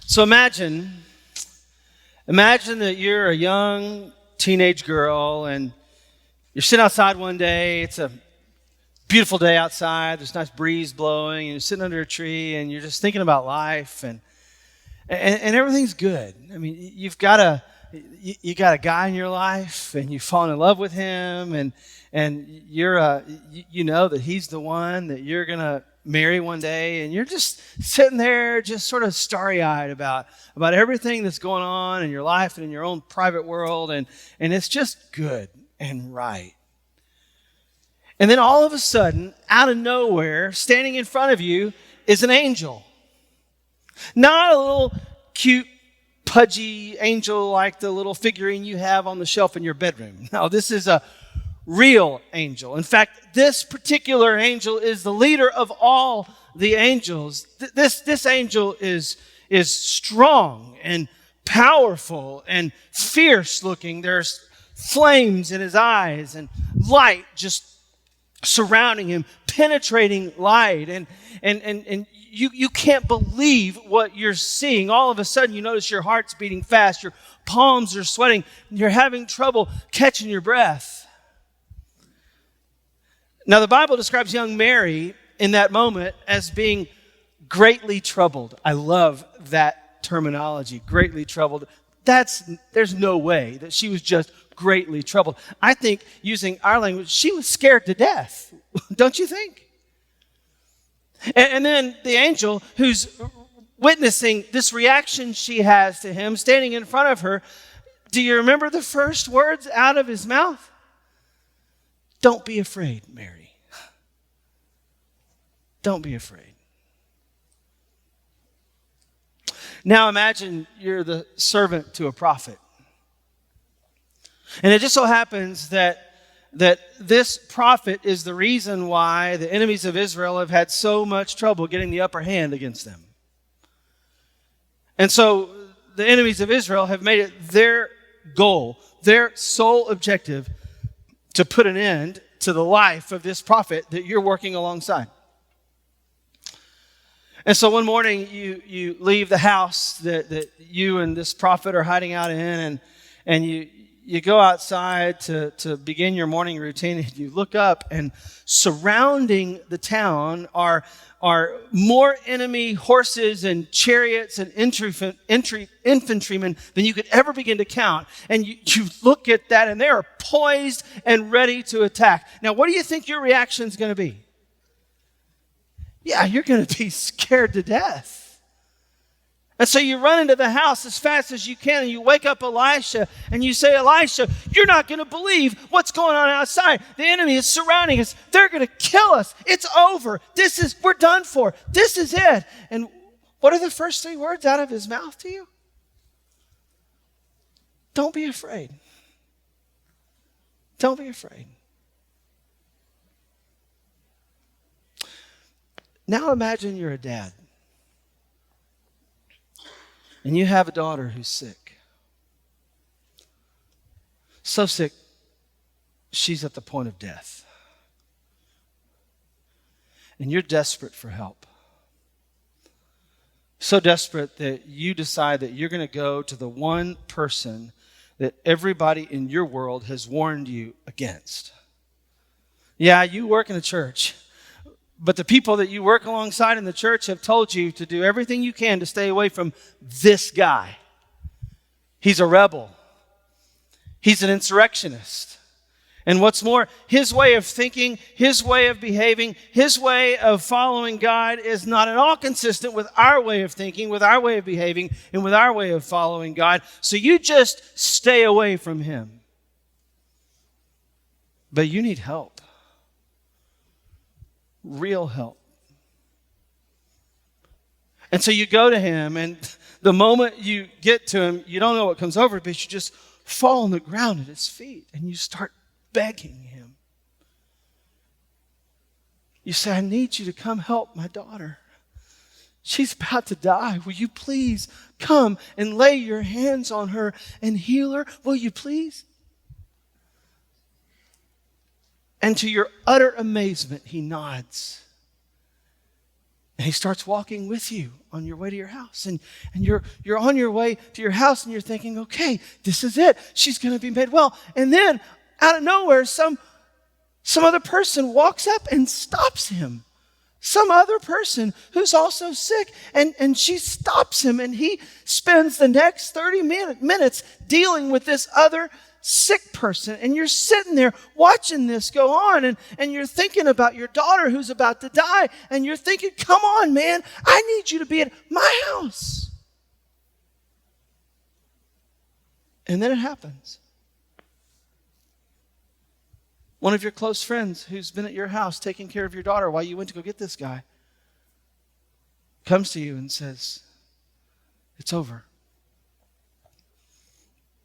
So imagine that you're a young teenage girl and you're sitting outside one day. It's a beautiful day outside. There's a nice breeze blowing, and you're sitting under a tree and you're just thinking about life and everything's good. I mean, you got a guy in your life and you've fallen in love with him and you know that he's the one that you're going to marry one day, and you're just sitting there just sort of starry-eyed about everything that's going on in your life and in your own private world, and it's just good and right. And then all of a sudden, out of nowhere, standing in front of you is an angel. Not a little cute, pudgy angel like the little figurine you have on the shelf in your bedroom. No, this is a real angel. In fact, this particular angel is the leader of all the angels. This angel is strong and powerful and fierce looking. There's flames in his eyes and light just surrounding him, penetrating light. And you can't believe what you're seeing. All of a sudden, you notice your heart's beating fast, your palms are sweating, you're having trouble catching your breath. Now, the Bible describes young Mary in that moment as being greatly troubled. I love that terminology, greatly troubled. There's no way that she was just greatly troubled. I think, using our language, she was scared to death. Don't you think? And then the angel who's witnessing this reaction she has to him, standing in front of her, do you remember the first words out of his mouth? Don't be afraid, Mary. Don't be afraid. Now imagine you're the servant to a prophet. And it just so happens that this prophet is the reason why the enemies of Israel have had so much trouble getting the upper hand against them. And so the enemies of Israel have made it their goal, their sole objective, to put an end to the life of this prophet that you're working alongside. And so one morning you leave the house that you and this prophet are hiding out in, and you go outside to begin your morning routine, and you look up, and surrounding the town are more enemy horses and chariots and infantrymen than you could ever begin to count. And you look at that, and they are poised and ready to attack. Now, what do you think your reaction is going to be? Yeah, you're going to be scared to death. And so you run into the house as fast as you can, and you wake up Elisha, and you say, Elisha, you're not going to believe what's going on outside. The enemy is surrounding us. They're going to kill us. It's over. We're done for. This is it. And what are the first three words out of his mouth to you? Don't be afraid. Don't be afraid. Now imagine you're a dad. And you have a daughter who's sick. So sick, she's at the point of death. And you're desperate for help. So desperate that you decide that you're going to go to the one person that everybody in your world has warned you against. Yeah, you work in a church. But the people that you work alongside in the church have told you to do everything you can to stay away from this guy. He's a rebel. He's an insurrectionist. And what's more, his way of thinking, his way of behaving, his way of following God is not at all consistent with our way of thinking, with our way of behaving, and with our way of following God. So you just stay away from him. But you need help. Real help. And so you go to him, and the moment you get to him, you don't know what comes over, but you just fall on the ground at his feet, and you start begging him. You say, I need you to come help my daughter. She's about to die. Will you please come and lay your hands on her and heal her? Will you please? And to your utter amazement, he nods. And he starts walking with you on your way to your house. And you're on your way to your house and you're thinking, okay, this is it. She's going to be made well. And then out of nowhere, some other person walks up and stops him. Some other person who's also sick, and she stops him, and he spends the next 30 minutes dealing with this other sick person. And you're sitting there watching this go on, and you're thinking about your daughter who's about to die, and you're thinking, come on, man, I need you to be at my house. And then it happens. One of your close friends who's been at your house taking care of your daughter while you went to go get this guy comes to you and says, it's over.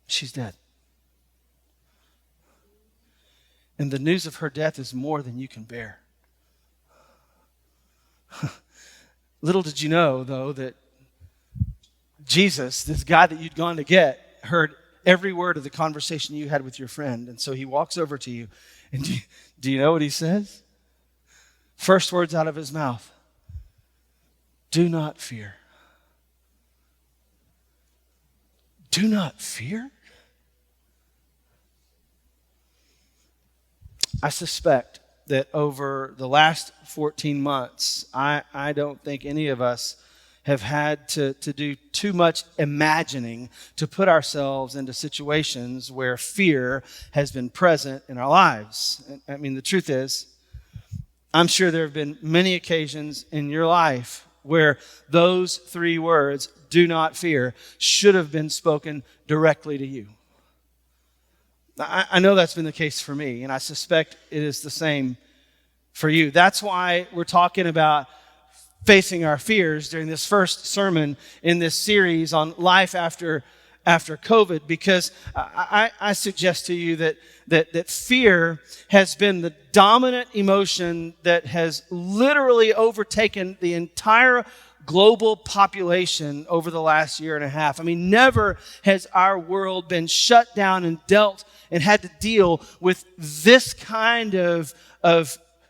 She's dead. And the news of her death is more than you can bear. Little did you know, though, that Jesus, this guy that you'd gone to get, heard every word of the conversation you had with your friend. And so he walks over to you. And do you know what he says? First words out of his mouth. Do not fear. Do not fear? I suspect that over the last 14 months, I don't think any of us have had to do too much imagining to put ourselves into situations where fear has been present in our lives. I mean, the truth is, I'm sure there have been many occasions in your life where those three words, do not fear, should have been spoken directly to you. I know that's been the case for me, and I suspect it is the same for you. That's why we're talking about facing our fears during this first sermon in this series on life after COVID, because I suggest to you that fear has been the dominant emotion that has literally overtaken the entire global population over the last year and a half. I mean, never has our world been shut down and dealt and had to deal with this kind of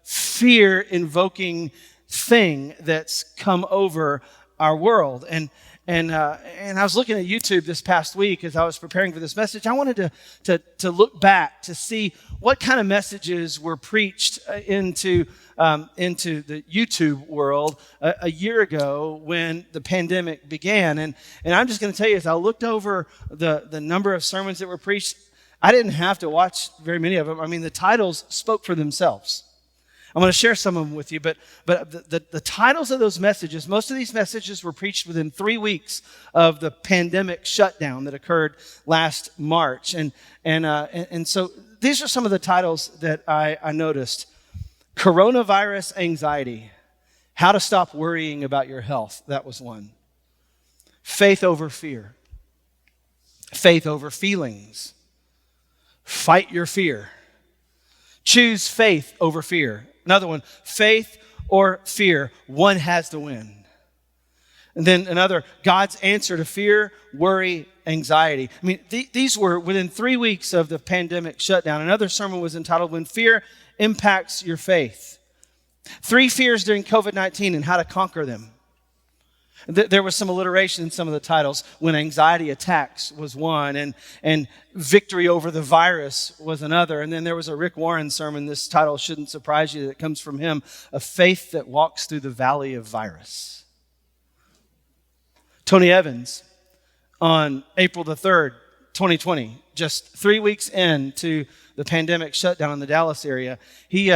fear-invoking thing that's come over our world. And I was looking at YouTube this past week as I was preparing for this message. I wanted to look back to see what kind of messages were preached into the YouTube world a year ago when the pandemic began. And I'm just going to tell you, as I looked over the number of sermons that were preached, I didn't have to watch very many of them. I mean, the titles spoke for themselves. I'm going to share some of them with you, but the titles of those messages, most of these messages were preached within 3 weeks of the pandemic shutdown that occurred last March. And so these are some of the titles that I noticed. Coronavirus Anxiety, How to Stop Worrying About Your Health. That was one. Faith Over Fear. Faith Over Feelings. Fight Your Fear. Choose faith over fear. Another one, faith or fear. One has to win. And then another, God's answer to fear, worry, anxiety. I mean, these were within 3 weeks of the pandemic shutdown. Another sermon was entitled, When Fear Impacts Your Faith. 3 fears during COVID-19 and how to conquer them. There was some alliteration in some of the titles. When Anxiety Attacks was one, and Victory Over the Virus was another. And then there was a Rick Warren sermon. This title shouldn't surprise you. That comes from him. A Faith That Walks Through the Valley of Virus. Tony Evans, on April the 3rd, 2020, just 3 weeks into the pandemic shutdown in the Dallas area, he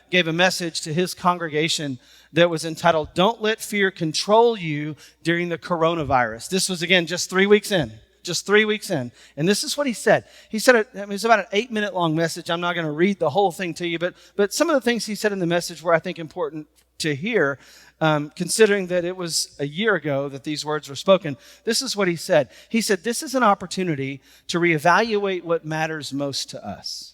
gave a message to his congregation that was entitled, Don't Let Fear Control You During the Coronavirus. This was, again, just 3 weeks in. Just 3 weeks in. And this is what he said. He said, it was about an 8-minute long message. I'm not going to read the whole thing to you, but some of the things he said in the message were, I think, important to hear, considering that it was a year ago that these words were spoken. This is what he said. He said, this is an opportunity to reevaluate what matters most to us.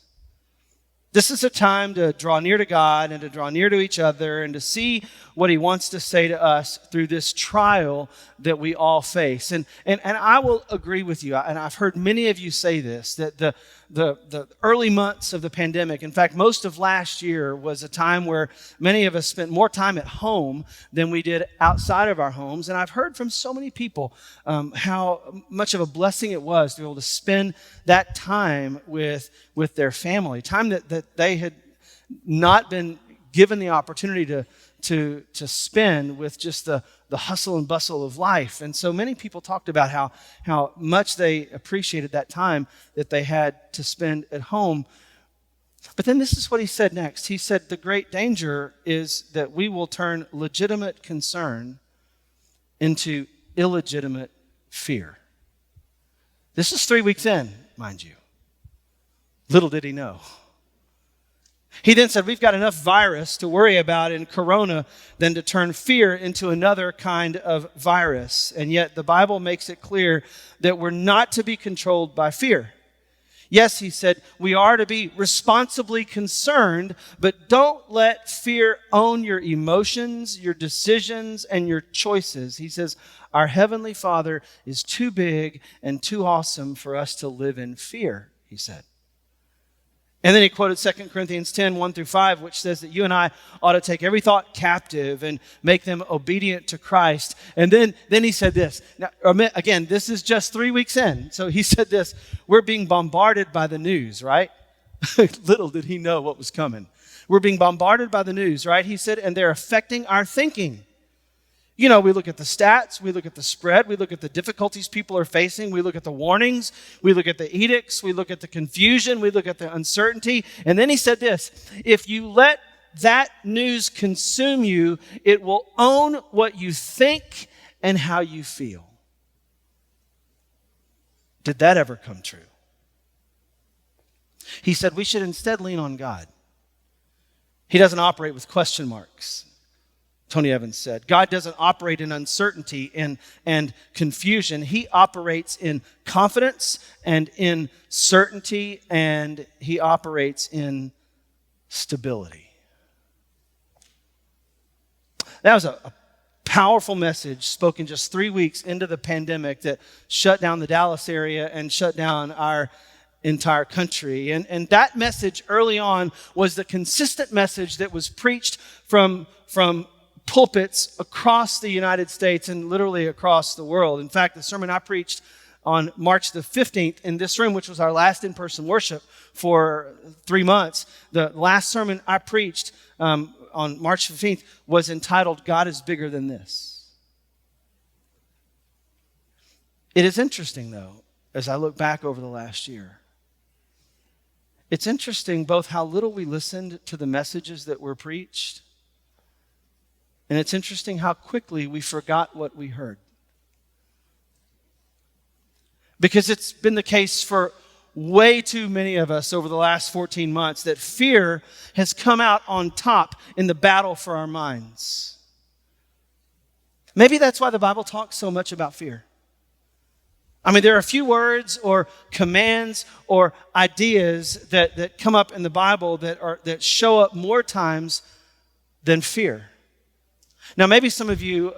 This is a time to draw near to God and to draw near to each other and to see what he wants to say to us through this trial that we all face. And I will agree with you, and I've heard many of you say this, that the early months of the pandemic, in fact, most of last year was a time where many of us spent more time at home than we did outside of our homes. And I've heard from so many people how much of a blessing it was to be able to spend that time with their family, time that they had not been given the opportunity to spend with just the hustle and bustle of life. And so many people talked about how much they appreciated that time that they had to spend at home. But then this is what he said next. He said, the great danger is that we will turn legitimate concern into illegitimate fear. This is 3 weeks in, mind you. Little did he know. He then said, we've got enough virus to worry about in corona than to turn fear into another kind of virus. And yet the Bible makes it clear that we're not to be controlled by fear. Yes, he said, we are to be responsibly concerned, but don't let fear own your emotions, your decisions, and your choices. He says, our Heavenly Father is too big and too awesome for us to live in fear, he said. And then he quoted 2 Corinthians 10, 1-5, which says that you and I ought to take every thought captive and make them obedient to Christ. And then he said this. Now, again, this is just 3 weeks in. So he said this, we're being bombarded by the news, right? Little did he know what was coming. We're being bombarded by the news, right? He said, and they're affecting our thinking. You know, we look at the stats, we look at the spread, we look at the difficulties people are facing, we look at the warnings, we look at the edicts, we look at the confusion, we look at the uncertainty. And then he said this, if you let that news consume you, it will own what you think and how you feel. Did that ever come true? He said we should instead lean on God. He doesn't operate with question marks. Tony Evans said, God doesn't operate in uncertainty and confusion. He operates in confidence and in certainty, and he operates in stability. That was a powerful message spoken just 3 weeks into the pandemic that shut down the Dallas area and shut down our entire country. And that message early on was the consistent message that was preached from pulpits across the United States and literally across the world. In fact, the sermon I preached on March the 15th in this room, which was our last in-person worship for 3 months, the last sermon I preached on March 15th was entitled, God is Bigger Than This. It is interesting, though, as I look back over the last year. It's interesting both how little we listened to the messages that were preached, and it's interesting how quickly we forgot what we heard. Because it's been the case for way too many of us over the last 14 months that fear has come out on top in the battle for our minds. Maybe that's why the Bible talks so much about fear. I mean, there are a few words or commands or ideas that come up in the Bible that show up more times than fear. Now, maybe some of you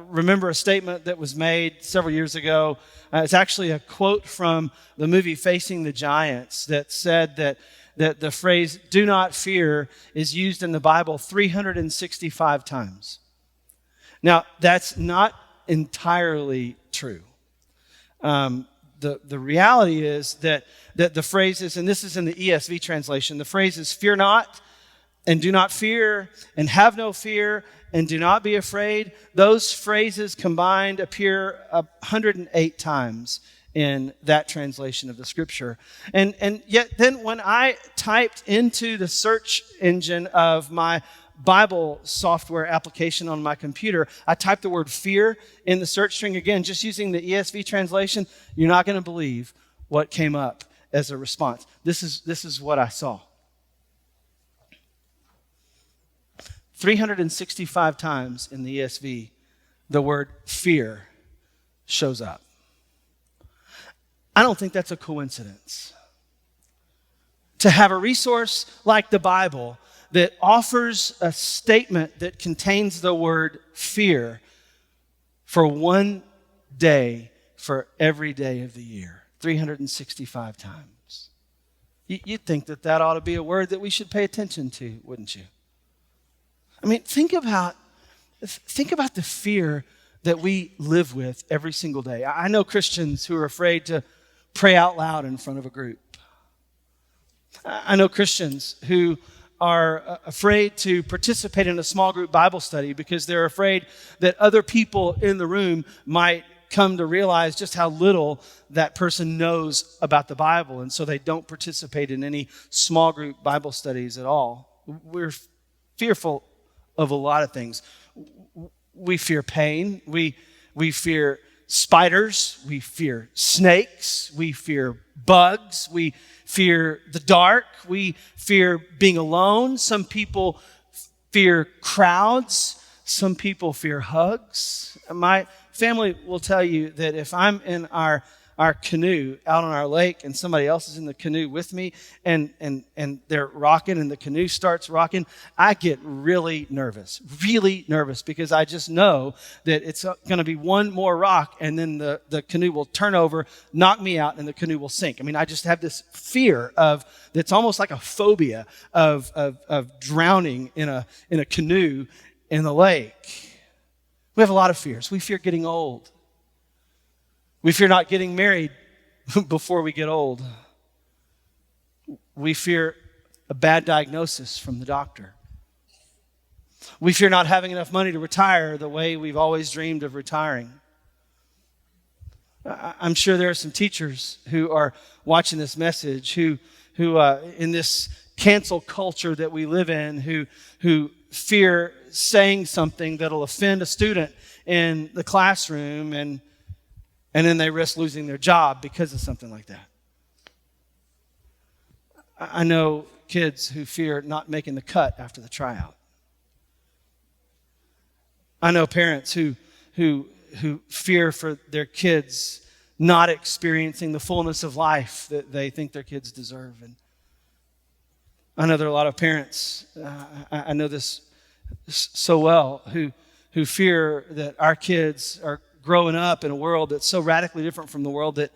remember a statement that was made several years ago. It's actually a quote from the movie Facing the Giants that said that the phrase, do not fear, is used in the Bible 365 times. Now, that's not entirely true. The reality is that the phrase is, and this is in the ESV translation, the phrase is fear not, and do not fear, and have no fear, and do not be afraid. Those phrases combined appear 108 times in that translation of the scripture. And yet then when I typed into the search engine of my Bible software application on my computer, I typed the word fear in the search string. Again, just using the ESV translation, you're not going to believe what came up as a response. This is what I saw. 365 times in the ESV, the word fear shows up. I don't think that's a coincidence. to have a resource like the Bible that offers a statement that contains the word fear for one day for every day of the year, 365 times. You'd think that ought to be a word that we should pay attention to, wouldn't you? I mean, think about the fear that we live with every single day. I know Christians who are afraid to pray out loud in front of a group. I know Christians who are afraid to participate in a small group Bible study because they're afraid that other people in the room might come to realize just how little that person knows about the Bible, and so they don't participate in any small group Bible studies at all. We're fearful of a lot of things. We fear pain. We fear spiders. We fear snakes. We fear bugs. We fear the dark. We fear being alone. Some people fear crowds. Some people fear hugs. My family will tell you that if I'm in our canoe out on our lake and somebody else is in the canoe with me and they're rocking and the canoe starts rocking, I get really nervous because I just know that it's going to be one more rock and then the canoe will turn over, knock me out, and the canoe will sink. I mean, I just have this fear that's almost like a phobia of drowning in a canoe in the lake. We have a lot of fears. We fear getting old. We fear not getting married before we get old. We fear a bad diagnosis from the doctor. We fear not having enough money to retire the way we've always dreamed of retiring. I'm sure there are some teachers who are watching this message who in this cancel culture that we live in, who fear saying something that'll offend a student in the classroom and then they risk losing their job because of something like that. I know kids who fear not making the cut after the tryout. I know parents who fear for their kids not experiencing the fullness of life that they think their kids deserve. And I know there are a lot of parents, I know this so well, who fear that our kids are growing up in a world that's so radically different from the world that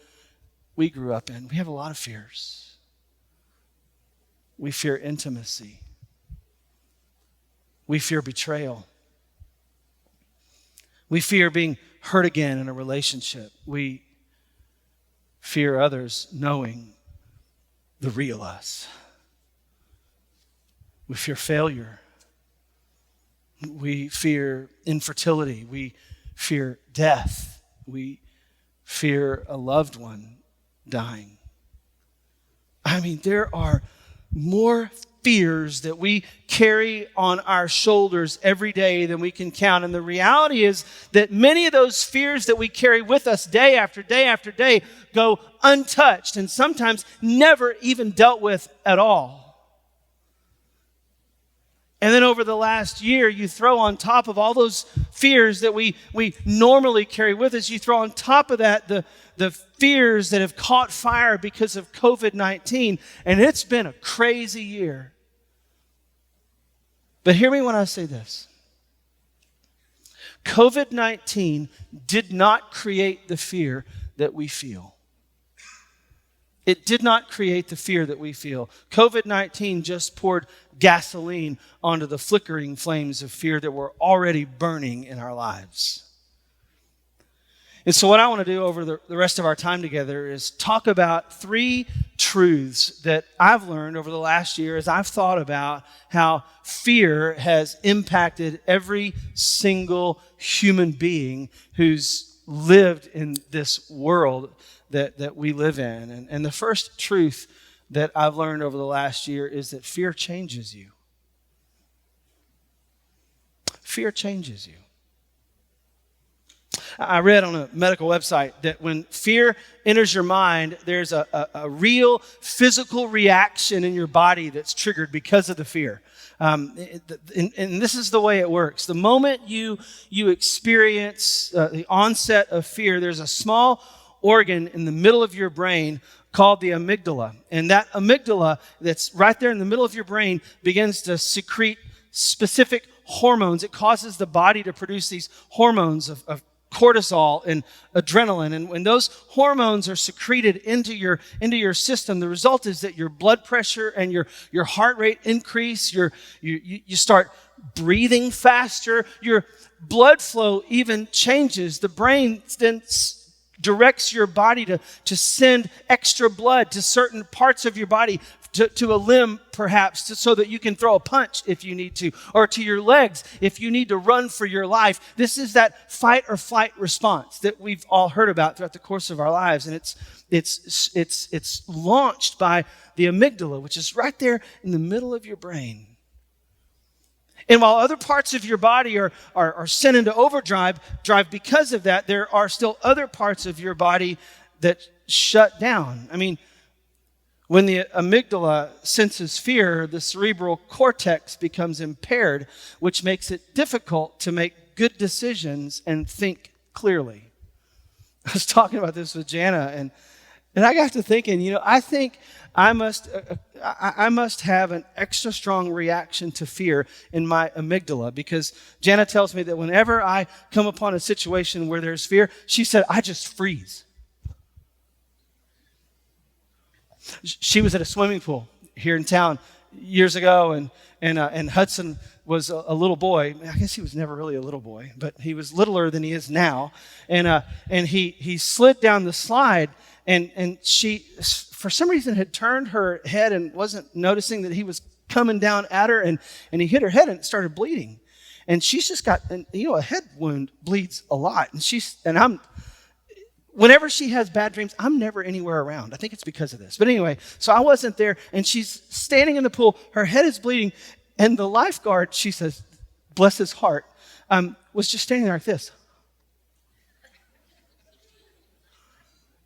we grew up in. We have a lot of fears. We fear intimacy. We fear betrayal. We fear being hurt again in a relationship. We fear others knowing the real us. We fear failure. We fear infertility. We fear death. We fear a loved one dying. I mean, there are more fears that we carry on our shoulders every day than we can count. And the reality is that many of those fears that we carry with us day after day after day go untouched and sometimes never even dealt with at all. And then over the last year, you throw on top of all those fears that we normally carry with us, you throw on top of that the fears that have caught fire because of COVID-19. And it's been a crazy year. But hear me when I say this. COVID-19 did not create the fear that we feel. It did not create the fear that we feel. COVID-19 just poured gasoline onto the flickering flames of fear that were already burning in our lives. And so what I want to do over the rest of our time together is talk about 3 truths that I've learned over the last year as I've thought about how fear has impacted every single human being who's lived in this world that we live in. And the first truth that I've learned over the last year is that fear changes you. Fear changes you. I read on a medical website that when fear enters your mind, there's a real physical reaction in your body that's triggered because of the fear. And this is the way it works. The moment you experience the onset of fear, there's a small organ in the middle of your brain called the amygdala. And that amygdala that's right there in the middle of your brain begins to secrete specific hormones. It causes the body to produce these hormones of cortisol and adrenaline. And when those hormones are secreted into your system, the result is that your blood pressure and your heart rate increase. You start breathing faster. Your blood flow even changes. The brain then directs your body to send extra blood to certain parts of your body, to a limb perhaps, so that you can throw a punch if you need to, or to your legs if you need to run for your life. This is that fight or flight response that we've all heard about throughout the course of our lives. And it's launched by the amygdala, which is right there in the middle of your brain. And while other parts of your body are sent into overdrive because of that, there are still other parts of your body that shut down. I mean, when the amygdala senses fear, the cerebral cortex becomes impaired, which makes it difficult to make good decisions and think clearly. I was talking about this with Jana, and I got to thinking, I think I must have an extra strong reaction to fear in my amygdala, because Jana tells me that whenever I come upon a situation where there's fear, she said, I just freeze. She was at a swimming pool here in town years ago, and Hudson was a little boy. I guess he was never really a little boy, but he was littler than he is now. And he slid down the slide, and she, for some reason, had turned her head and wasn't noticing that he was coming down at her, and he hit her head and it started bleeding. And she's just got, a head wound bleeds a lot. Whenever she has bad dreams, I'm never anywhere around. I think it's because of this. But anyway, so I wasn't there, and she's standing in the pool. Her head is bleeding, and the lifeguard, she says, bless his heart, was just standing there like this.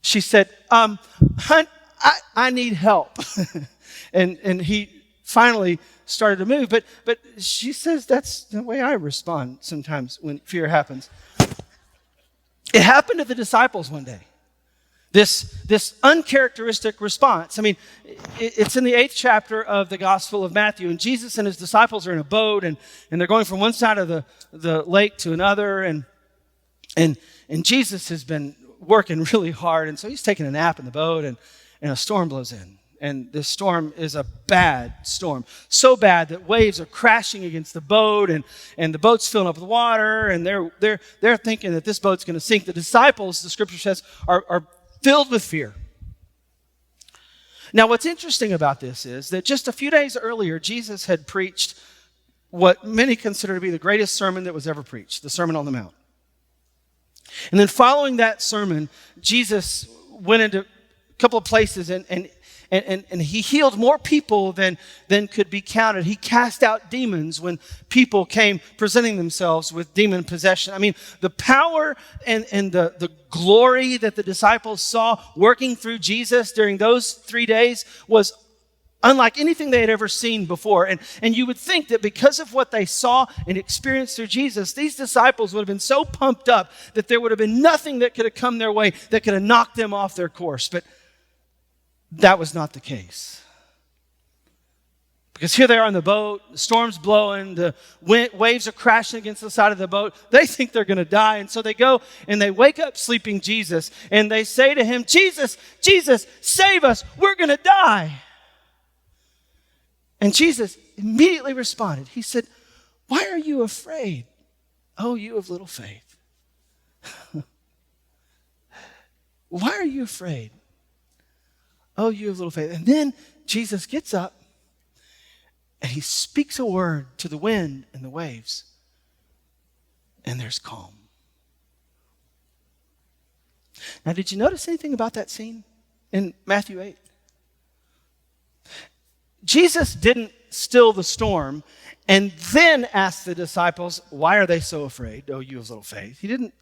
She said, "Hun, I need help." and he finally started to move. But she says that's the way I respond sometimes when fear happens. It happened to the disciples one day. This uncharacteristic response. I mean, it's in the 8th chapter of the Gospel of Matthew, and Jesus and his disciples are in a boat, and they're going from one side of the lake to another, and Jesus has been working really hard, and so he's taking a nap in the boat, and a storm blows in. And this storm is a bad storm. So bad that waves are crashing against the boat, and the boat's filling up with water, and they're thinking that this boat's going to sink. The disciples, the scripture says, are filled with fear. Now, what's interesting about this is that just a few days earlier, Jesus had preached what many consider to be the greatest sermon that was ever preached, the Sermon on the Mount. And then following that sermon, Jesus went into a couple of places and he healed more people than could be counted. He cast out demons when people came presenting themselves with demon possession. I mean, the power and the glory that the disciples saw working through Jesus during those 3 days was unlike anything they had ever seen before. And you would think that because of what they saw and experienced through Jesus, these disciples would have been so pumped up that there would have been nothing that could have come their way that could have knocked them off their course. But that was not the case. Because here they are on the boat, the storm's blowing, the waves are crashing against the side of the boat. They think they're going to die. And so they go and they wake up sleeping Jesus, and they say to him, Jesus, save us. We're going to die. And Jesus immediately responded. He said, why are you afraid? Oh, you of little faith. Why are you afraid? Oh, you have little faith. And then Jesus gets up and he speaks a word to the wind and the waves, and there's calm. Now, did you notice anything about that scene in Matthew 8? Jesus didn't still the storm and then ask the disciples, why are they so afraid? Oh, you have little faith. He didn't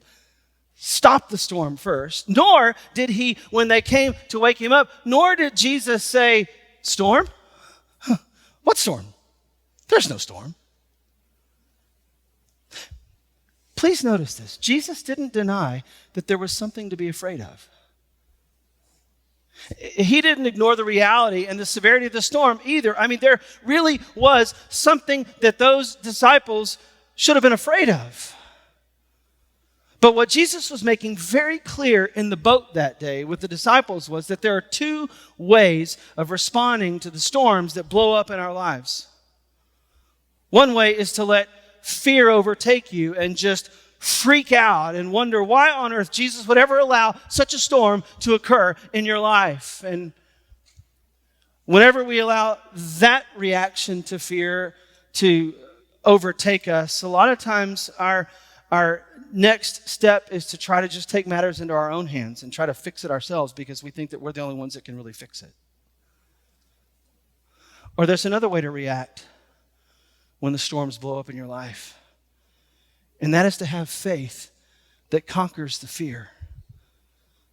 stop the storm first, nor did he, when they came to wake him up, nor did Jesus say, storm? What storm? There's no storm. Please notice this. Jesus didn't deny that there was something to be afraid of. He didn't ignore the reality and the severity of the storm either. I mean, there really was something that those disciples should have been afraid of. But what Jesus was making very clear in the boat that day with the disciples was that there are two ways of responding to the storms that blow up in our lives. One way is to let fear overtake you and just freak out and wonder why on earth Jesus would ever allow such a storm to occur in your life. And whenever we allow that reaction to fear to overtake us, a lot of times our next step is to try to just take matters into our own hands and try to fix it ourselves because we think that we're the only ones that can really fix it. Or there's another way to react when the storms blow up in your life. And that is to have faith that conquers the fear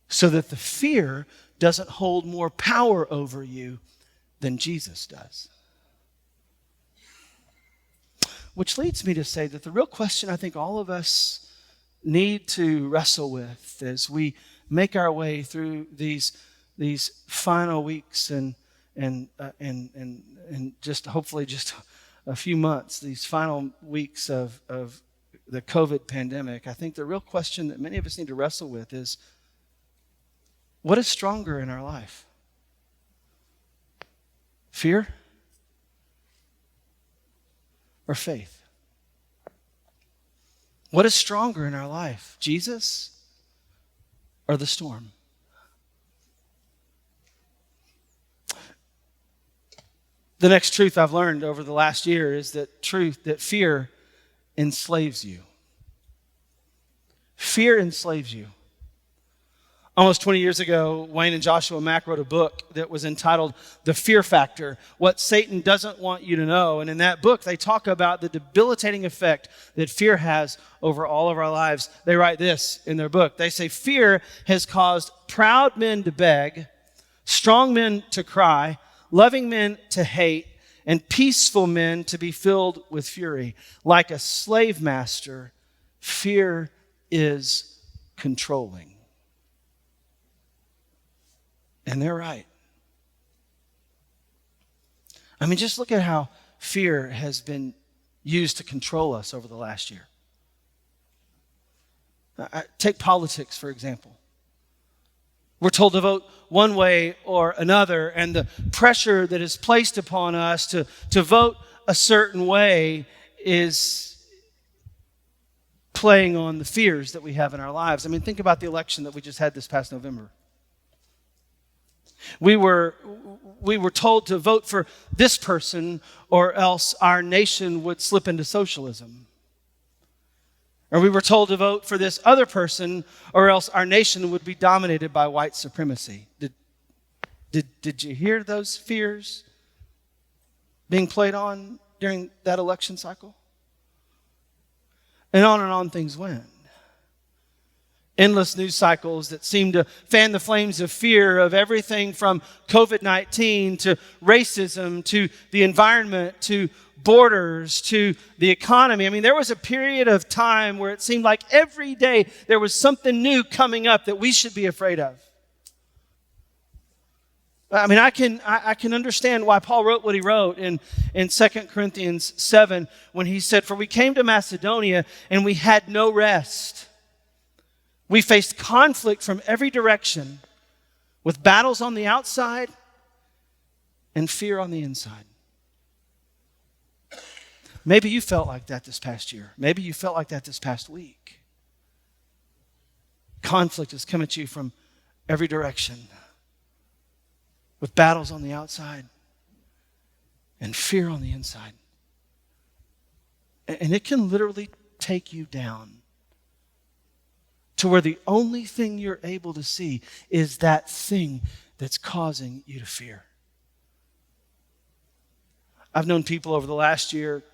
so that the fear doesn't hold more power over you than Jesus does. Which leads me to say that the real question I think all of us need to wrestle with as we make our way through these final weeks and just hopefully just a few months, these final weeks of the COVID pandemic, I think the real question that many of us need to wrestle with is, what is stronger in our life? Fear or faith? What is stronger in our life? Jesus or the storm? The next truth I've learned over the last year is that fear enslaves you. Fear enslaves you. Almost 20 years ago, Wayne and Joshua Mack wrote a book that was entitled The Fear Factor, What Satan Doesn't Want You to Know. And in that book, they talk about the debilitating effect that fear has over all of our lives. They write this in their book. They say, fear has caused proud men to beg, strong men to cry, loving men to hate, and peaceful men to be filled with fury. Like a slave master, fear is controlling. And they're right. I mean, just look at how fear has been used to control us over the last year. Take politics, for example. We're told to vote one way or another, and the pressure that is placed upon us to vote a certain way is playing on the fears that we have in our lives. I mean, think about the election that we just had this past November. We were told to vote for this person or else our nation would slip into socialism. Or we were told to vote for this other person or else our nation would be dominated by white supremacy. Did you hear those fears being played on during that election cycle? And on things went. Endless news cycles that seem to fan the flames of fear of everything from COVID-19 to racism to the environment to borders to the economy. I mean, there was a period of time where it seemed like every day there was something new coming up that we should be afraid of. I mean, I can understand why Paul wrote what he wrote in 2 Corinthians 7 when he said, "For we came to Macedonia and we had no rest. We faced conflict from every direction with battles on the outside and fear on the inside." Maybe you felt like that this past year. Maybe you felt like that this past week. Conflict has come at you from every direction with battles on the outside and fear on the inside. And it can literally take you down to where the only thing you're able to see is that thing that's causing you to fear. I've known people over the last year.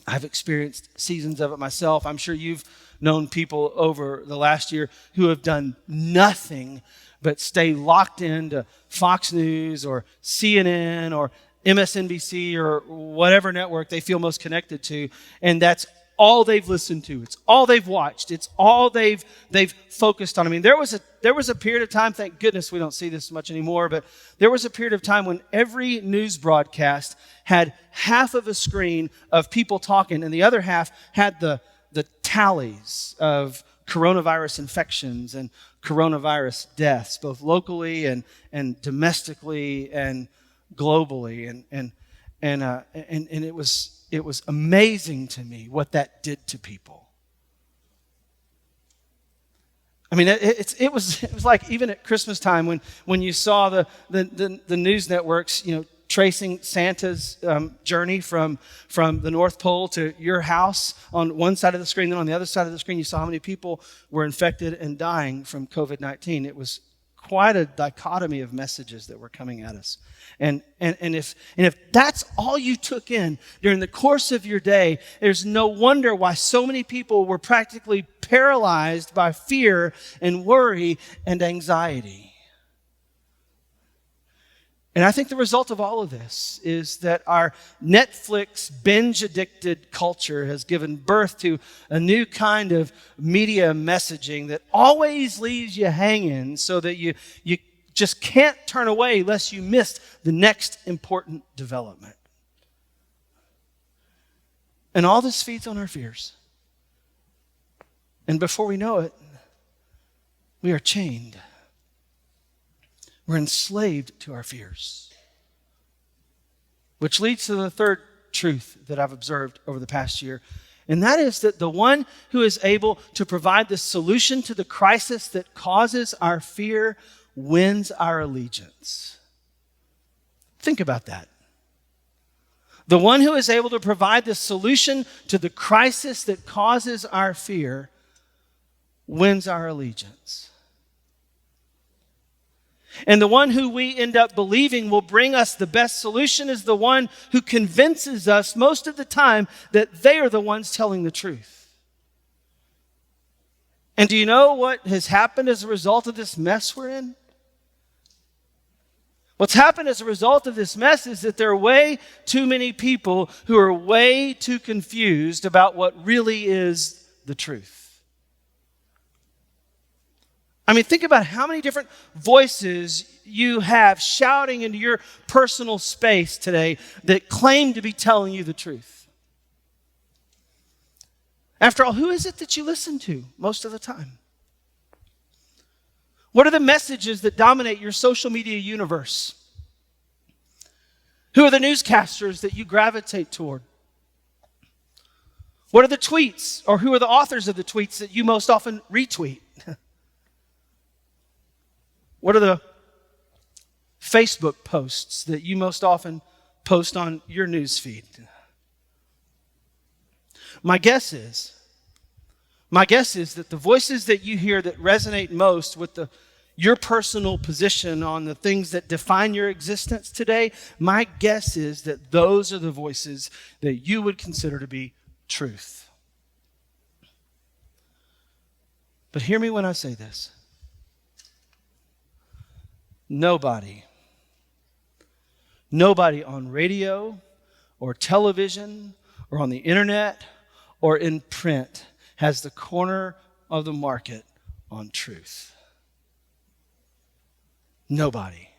I've experienced seasons of it myself. I'm sure you've known people over the last year who have done nothing but stay locked into Fox News or CNN or MSNBC or whatever network they feel most connected to. And that's all they've listened to. It's all they've watched. It's all they've focused on. I mean, there was a period of time, thank goodness we don't see this much anymore, but there was a period of time when every news broadcast had half of a screen of people talking and the other half had the tallies of coronavirus infections and coronavirus deaths, both locally and domestically and globally. And it was amazing to me what that did to people. I mean, it was like even at Christmas time when you saw the news networks, tracing Santa's journey from the North Pole to your house on one side of the screen. Then on the other side of the screen, you saw how many people were infected and dying from COVID-19. It was quite a dichotomy of messages that were coming at us. And if that's all you took in during the course of your day, there's no wonder why so many people were practically paralyzed by fear and worry and anxiety. And I think the result of all of this is that our Netflix binge-addicted culture has given birth to a new kind of media messaging that always leaves you hanging so that you just can't turn away lest you miss the next important development. And all this feeds on our fears. And before we know it, we are chained. We're enslaved to our fears. Which leads to the third truth that I've observed over the past year. And that is that the one who is able to provide the solution to the crisis that causes our fear wins our allegiance. Think about that. The one who is able to provide the solution to the crisis that causes our fear wins our allegiance. And the one who we end up believing will bring us the best solution is the one who convinces us most of the time that they are the ones telling the truth. And do you know what has happened as a result of this mess we're in? What's happened as a result of this mess is that there are way too many people who are way too confused about what really is the truth. I mean, think about how many different voices you have shouting into your personal space today that claim to be telling you the truth. After all, who is it that you listen to most of the time? What are the messages that dominate your social media universe? Who are the newscasters that you gravitate toward? What are the tweets, or who are the authors of the tweets that you most often retweet? What are the Facebook posts that you most often post on your news feed? My guess is that the voices that you hear that resonate most with your personal position on the things that define your existence today, my guess is that those are the voices that you would consider to be truth. But hear me when I say this. Nobody on radio or television or on the internet or in print has the corner of the market on truth. Nobody.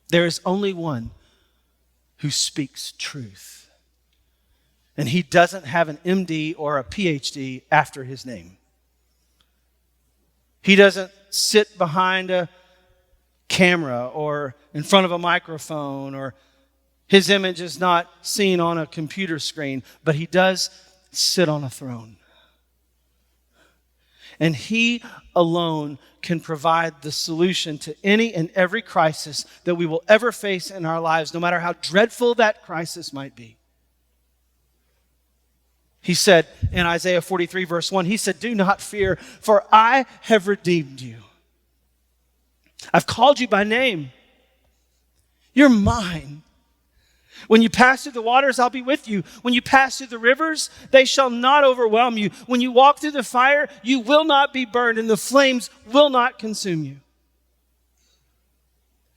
There is only one who speaks truth. And he doesn't have an MD or a PhD after his name. He doesn't sit behind a camera or in front of a microphone, or his image is not seen on a computer screen, but he does sit on a throne. And he alone can provide the solution to any and every crisis that we will ever face in our lives, no matter how dreadful that crisis might be. He said in Isaiah 43 verse 1, he said, "Do not fear, for I have redeemed you. I've called you by name. You're mine. When you pass through the waters, I'll be with you. When you pass through the rivers, they shall not overwhelm you. When you walk through the fire, you will not be burned, and the flames will not consume you."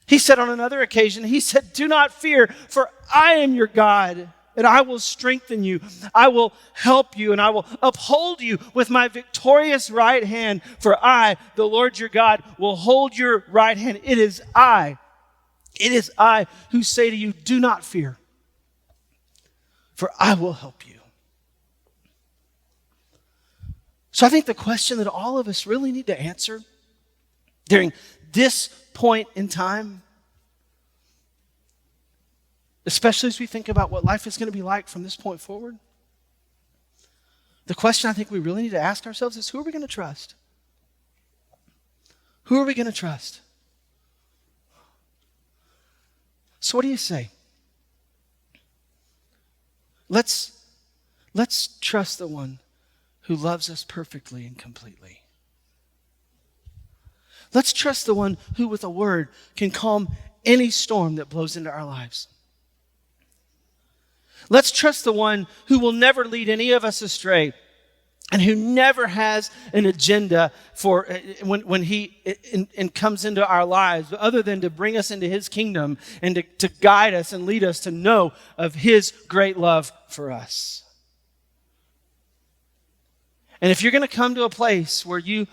He said on another occasion, he said, "Do not fear, for I am your God. and I will strengthen you. I will help you, and I will uphold you with my victorious right hand. For I, the Lord your God, will hold your right hand. It is I who say to you, do not fear, for I will help you. So I think the question that all of us really need to answer during this point in time, especially as we think about what life is going to be like from this point forward, the question I think we really need to ask ourselves is, who are we going to trust? Who are we going to trust? So what do you say? Let's trust the one who loves us perfectly and completely. Let's trust the one who with a word can calm any storm that blows into our lives. Let's trust the one who will never lead any of us astray and who never has an agenda for when he comes into our lives other than to bring us into his kingdom and to guide us and lead us to know of his great love for us. And if you're going to come to a place where you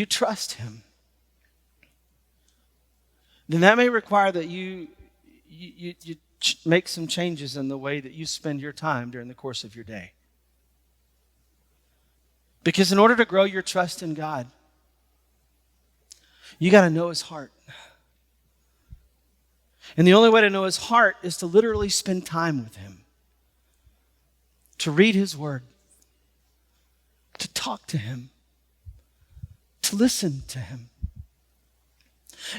trust him, then that may require that you make some changes in the way that you spend your time during the course of your day. Because in order to grow your trust in God, you got to know his heart. And the only way to know his heart is to literally spend time with him, to read his word, to talk to him, to listen to him.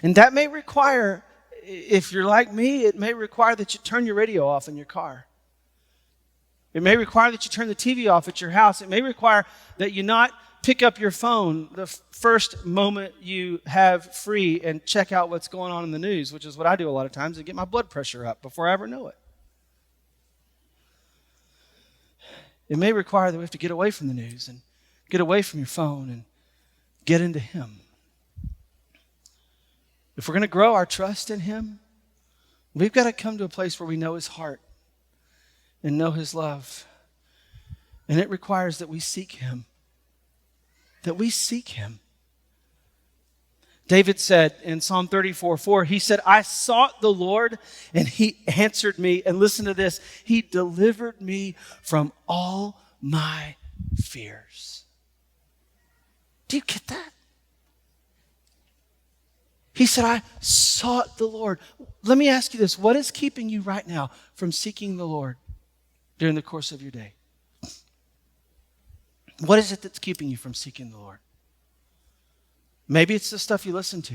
And that may require, if you're like me, it may require that you turn your radio off in your car. It may require that you turn the TV off at your house. It may require that you not pick up your phone the first moment you have free and check out what's going on in the news, which is what I do a lot of times, and get my blood pressure up before I ever know it. It may require that we have to get away from the news and get away from your phone and get into him. If we're going to grow our trust in him, we've got to come to a place where we know his heart and know his love. And it requires that we seek him. That we seek him. David said in Psalm 34:4, he said, I sought the Lord and he answered me. And listen to this, he delivered me from all my fears. Do you get that? He said, I sought the Lord. Let me ask you this. What is keeping you right now from seeking the Lord during the course of your day? What is it that's keeping you from seeking the Lord? Maybe it's the stuff you listen to.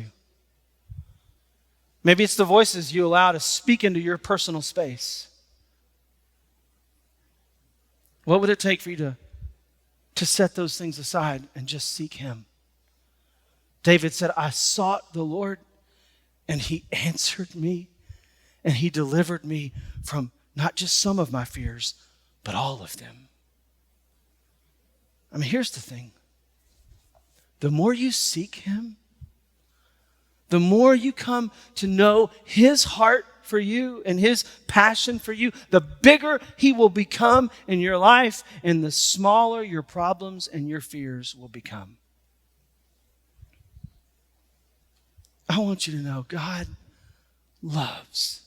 Maybe it's the voices you allow to speak into your personal space. What would it take for you to set those things aside and just seek him? David said, I sought the Lord and he answered me and he delivered me from not just some of my fears, but all of them. I mean, here's the thing. The more you seek him, the more you come to know his heart for you and his passion for you, the bigger he will become in your life and the smaller your problems and your fears will become. I want you to know God loves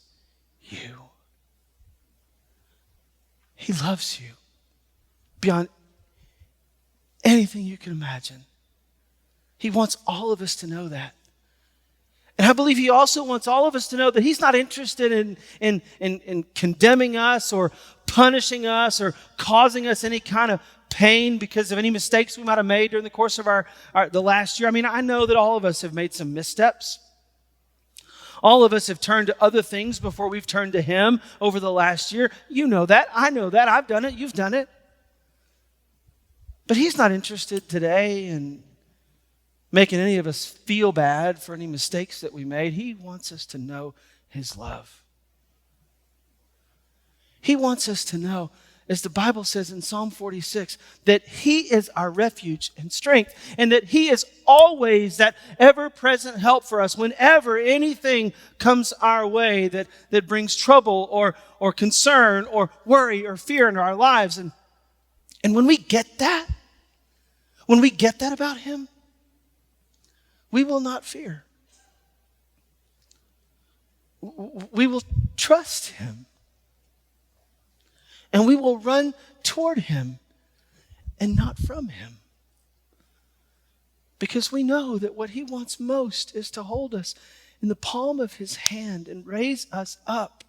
you. He loves you beyond anything you can imagine. He wants all of us to know that. And I believe he also wants all of us to know that he's not interested in condemning us or punishing us or causing us any kind of pain because of any mistakes we might have made during the course of the last year. I mean, I know that all of us have made some missteps. All of us have turned to other things before we've turned to him over the last year. You know that. I know that. I've done it. You've done it. But he's not interested today in making any of us feel bad for any mistakes that we made. He wants us to know his love. He wants us to know as the Bible says in Psalm 46, that he is our refuge and strength, and that he is always that ever-present help for us whenever anything comes our way that brings trouble or concern or worry or fear in our lives. And when we get that about him, we will not fear. We will trust him. And we will run toward him and not from him. Because we know that what he wants most is to hold us in the palm of his hand and raise us up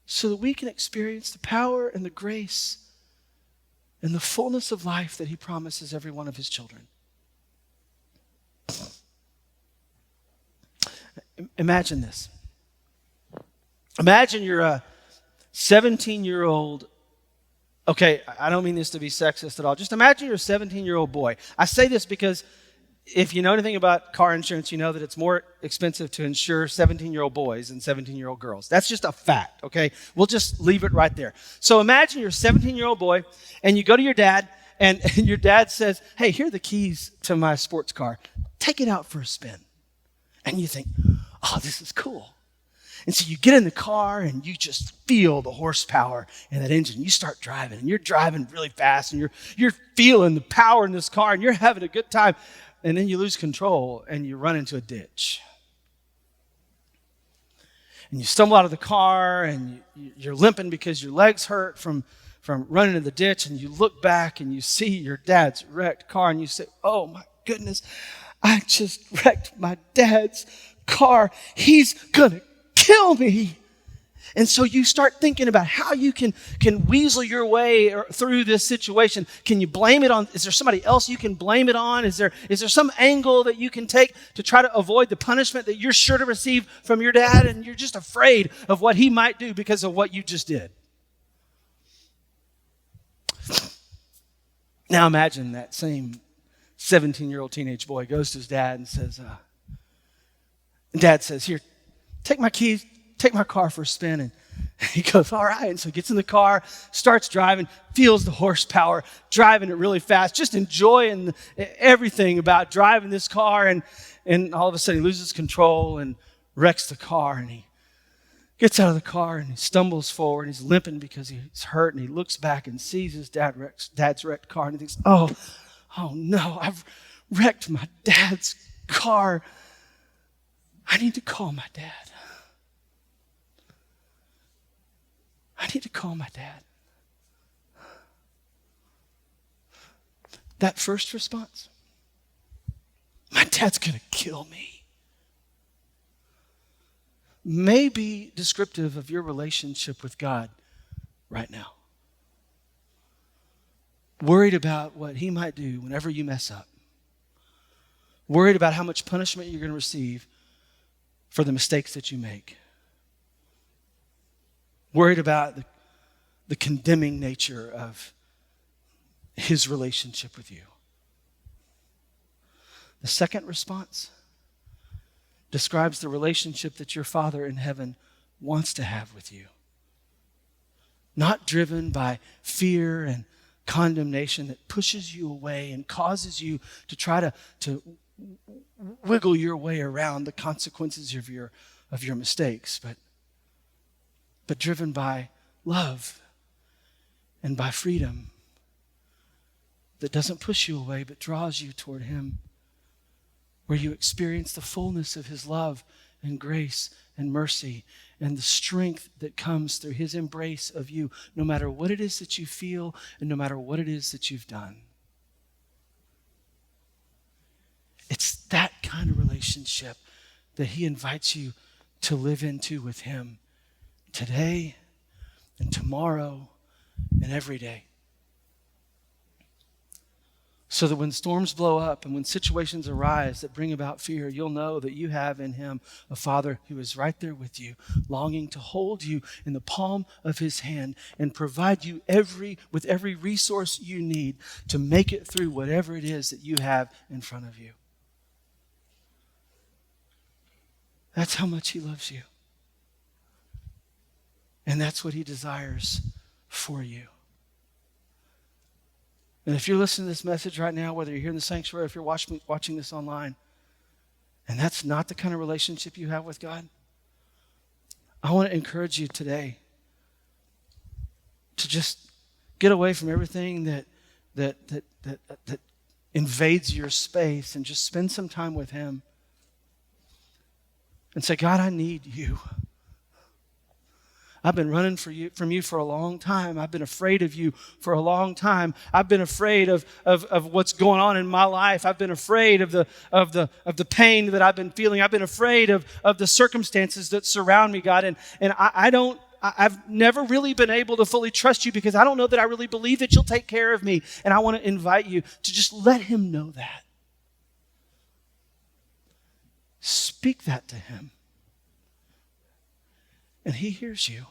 so that we can experience the power and the grace and the fullness of life that he promises every one of his children. Imagine this. Imagine you're a 17-year-old, okay, I don't mean this to be sexist at all. Just imagine you're a 17-year-old boy. I say this because if you know anything about car insurance, you know that it's more expensive to insure 17-year-old boys than 17-year-old girls. That's just a fact, okay? We'll just leave it right there. So imagine you're a 17-year-old boy, and you go to your dad, and your dad says, hey, here are the keys to my sports car. Take it out for a spin. And you think, oh, this is cool. And so you get in the car and you just feel the horsepower in that engine. You start driving and you're driving really fast and you're feeling the power in this car and you're having a good time. And then you lose control and you run into a ditch. And you stumble out of the car and you're limping because your legs hurt from running in the ditch. And you look back and you see your dad's wrecked car and you say, oh my goodness, I just wrecked my dad's car. He's gonna kill me. And so you start thinking about how you can weasel your way through this situation. Can you blame it on, is there somebody else you can blame it on? Is there some angle that you can take to try to avoid the punishment that you're sure to receive from your dad, and you're just afraid of what he might do because of what you just did? Now imagine that same 17-year-old teenage boy goes to his dad and says, Dad says, here, take my keys, take my car for a spin. And he goes, all right. And so he gets in the car, starts driving, feels the horsepower, driving it really fast, just enjoying everything about driving this car. And all of a sudden he loses control and wrecks the car. And he gets out of the car and he stumbles forward. He's limping because he's hurt. And he looks back and sees his dad's wrecked car. And he thinks, oh no, I've wrecked my dad's car. I need to call my dad. I need to call my dad. That first response, my dad's going to kill me, may be descriptive of your relationship with God right now. Worried about what he might do whenever you mess up. Worried about how much punishment you're going to receive for the mistakes that you make. Worried about the condemning nature of his relationship with you. The second response describes the relationship that your Father in heaven wants to have with you. Not driven by fear and condemnation that pushes you away and causes you to try to wiggle your way around the consequences of your mistakes, but driven by love and by freedom that doesn't push you away but draws you toward him, where you experience the fullness of his love and grace and mercy and the strength that comes through his embrace of you, no matter what it is that you feel and no matter what it is that you've done. It's that kind of relationship that he invites you to live into with him today and tomorrow and every day. So that when storms blow up and when situations arise that bring about fear, you'll know that you have in him a Father who is right there with you, longing to hold you in the palm of his hand and provide you with every resource you need to make it through whatever it is that you have in front of you. That's how much he loves you. And that's what he desires for you. And if you're listening to this message right now, whether you're here in the sanctuary or if you're watching this online, and that's not the kind of relationship you have with God, I want to encourage you today to just get away from everything that invades your space and just spend some time with Him. And say, God, I need you. I've been running from you for a long time. I've been afraid of you for a long time. I've been afraid of what's going on in my life. I've been afraid of the pain that I've been feeling. I've been afraid of the circumstances that surround me, God. And I've never really been able to fully trust you because I don't know that I really believe that you'll take care of me. And I want to invite you to just let Him know that. Speak that to Him. And He hears you.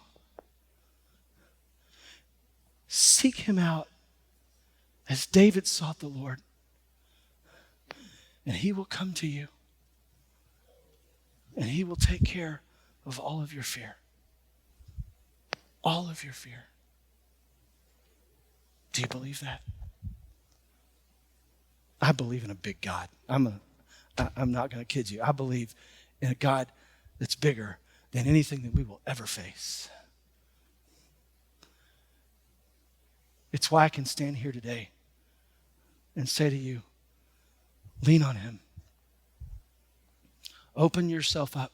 Seek Him out as David sought the Lord. And He will come to you. And He will take care of all of your fear. All of your fear. Do you believe that? I believe in a big God. I'm not going to kid you. I believe in a God that's bigger than anything that we will ever face. It's why I can stand here today and say to you, lean on Him. Open yourself up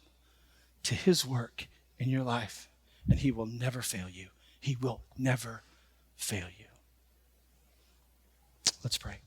to His work in your life, and He will never fail you. He will never fail you. Let's pray.